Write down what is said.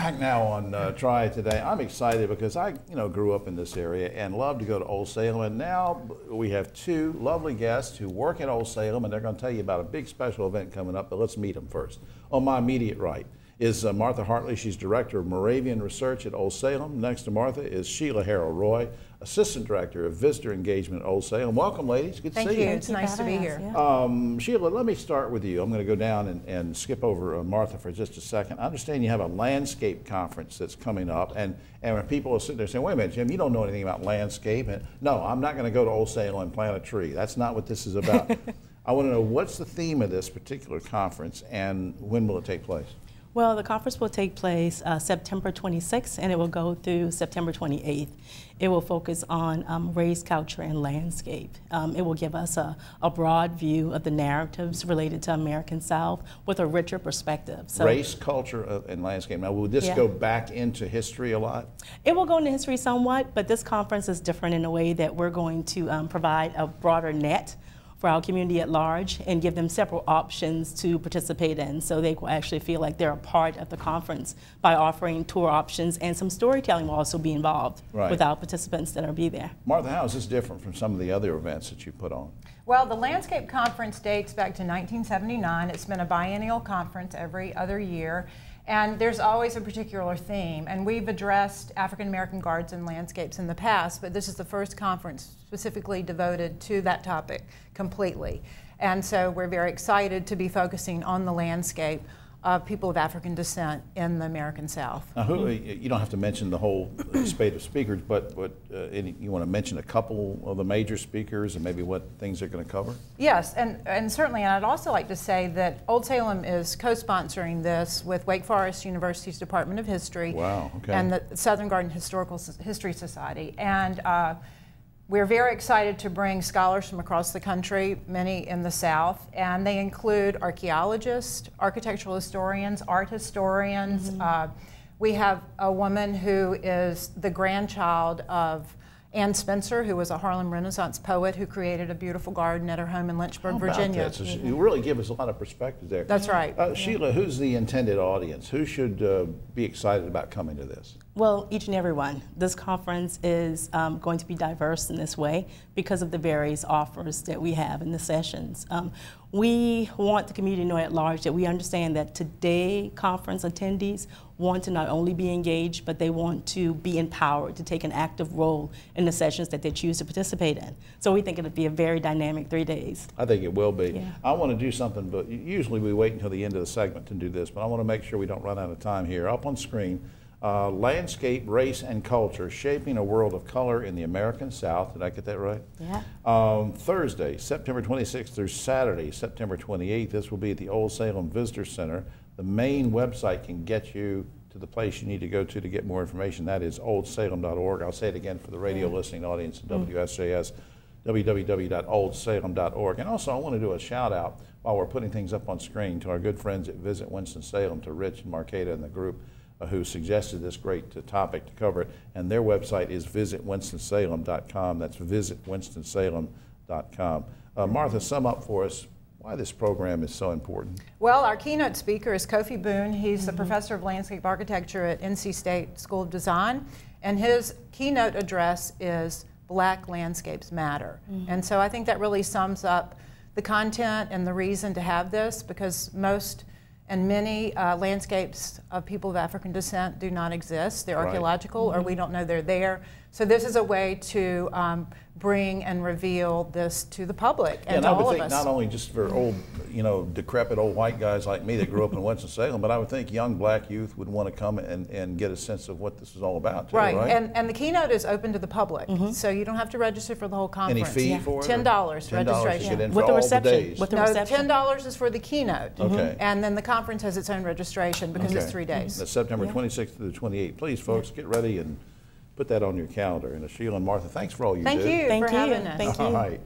back now on Triad today. I'm excited because I, grew up in this area and love to go to Old Salem. And now we have two lovely guests who work at Old Salem, and they're going to tell you about a big special event coming up. But let's meet them first. On my immediate right is Martha Hartley. She's Director of Moravian Research at Old Salem. Next to Martha is Sheila Harrell-Roy, Assistant Director of Visitor Engagement at Old Salem. Welcome, ladies. Good to see you. Thank you. It's nice to be here. Yeah. Sheila, let me start with you. I'm going to go down and skip over Martha for just a second. I understand you have a landscape conference that's coming up, and when people are sitting there saying, wait a minute, Jim, you don't know anything about landscape. And no, I'm not going to go to Old Salem and plant a tree. That's not what this is about. I want to know, what's the theme of this particular conference, and when will it take place? Well, the conference will take place September 26th, and it will go through September 28th. It will focus on race, culture, and landscape. It will give us a broad view of the narratives related to American South with a richer perspective. So, race, culture, and landscape. Now, will this go back into history a lot? It will go into history somewhat, but this conference is different in a way that we're going to provide a broader net for our community at large and give them several options to participate in, so they will actually feel like they're a part of the conference by offering tour options, and some storytelling will also be involved with our participants that will be there. Martha, how is this different from some of the other events that you put on? Well, the Landscape Conference dates back to 1979. It's been a biennial conference every other year. And there's always a particular theme, and we've addressed African American gardens and landscapes in the past, but this is the first conference specifically devoted to that topic completely. And so we're very excited to be focusing on the landscape of people of African descent in the American South. Now, you don't have to mention the whole spate of speakers, but you want to mention a couple of the major speakers and maybe what things they're going to cover? Yes, and certainly, and I'd also like to say that Old Salem is co-sponsoring this with Wake Forest University's Department of History. Wow, okay. And the Southern Garden Historical History Society. And we're very excited to bring scholars from across the country, many in the South, and they include archaeologists, architectural historians, art historians. We have a woman who is the grandchild of Anne Spencer, who was a Harlem Renaissance poet who created a beautiful garden at her home in Lynchburg, Virginia. So you really give us a lot of perspective there. That's right. Sheila, who's the intended audience? Who should be excited about coming to this? Well, each and every one. This conference is going to be diverse in this way because of the various offers that we have in the sessions. We want the community to know at large that we understand that today conference attendees want to not only be engaged, but they want to be empowered to take an active role in the sessions that they choose to participate in. So we think it'll be a very dynamic 3 days. I think it will be. Yeah. I want to do something, but usually we wait until the end of the segment to do this, but I want to make sure we don't run out of time here. Up on screen, Landscape, Race, and Culture, Shaping a World of Color in the American South. Did I get that right? Yeah. Thursday, September 26th through Saturday, September 28th. This will be at the Old Salem Visitor Center. The main website can get you to the place you need to go to get more information. That is oldsalem.org. I'll say it again for the radio listening audience in WSJS, www.oldsalem.org. And also, I want to do a shout out while we're putting things up on screen to our good friends at Visit Winston-Salem, to Rich and Marqueta and the group who suggested this great topic to cover it. And their website is visitwinstonsalem.com. That's visitwinstonsalem.com. Martha, sum up for us why this program is so important. Well, our keynote speaker is Kofi Boone. He's the professor of landscape architecture at NC State School of Design, and his keynote address is Black Landscapes Matter. And so I think that really sums up the content and the reason to have this, because most and many landscapes of people of African descent do not exist. They're archaeological, or we don't know they're there. So this is a way to bring and reveal this to the public and to all of us. I would think not only just for old, decrepit old white guys like me that grew up in Winston-Salem, but I would think young black youth would want to come and get a sense of what this is all about, too, right? And the keynote is open to the public, so you don't have to register for the whole conference. Any fee for it? $10 registration. To get in for all the days. With the reception. $10 is for the keynote. Okay. And then the conference has its own registration because it's 3 days. That's September 26th to the 28th. Please, folks, get ready and put that on your calendar. And Sheila and Martha, thanks for all you do. Thank you for having us. Thank you. All right.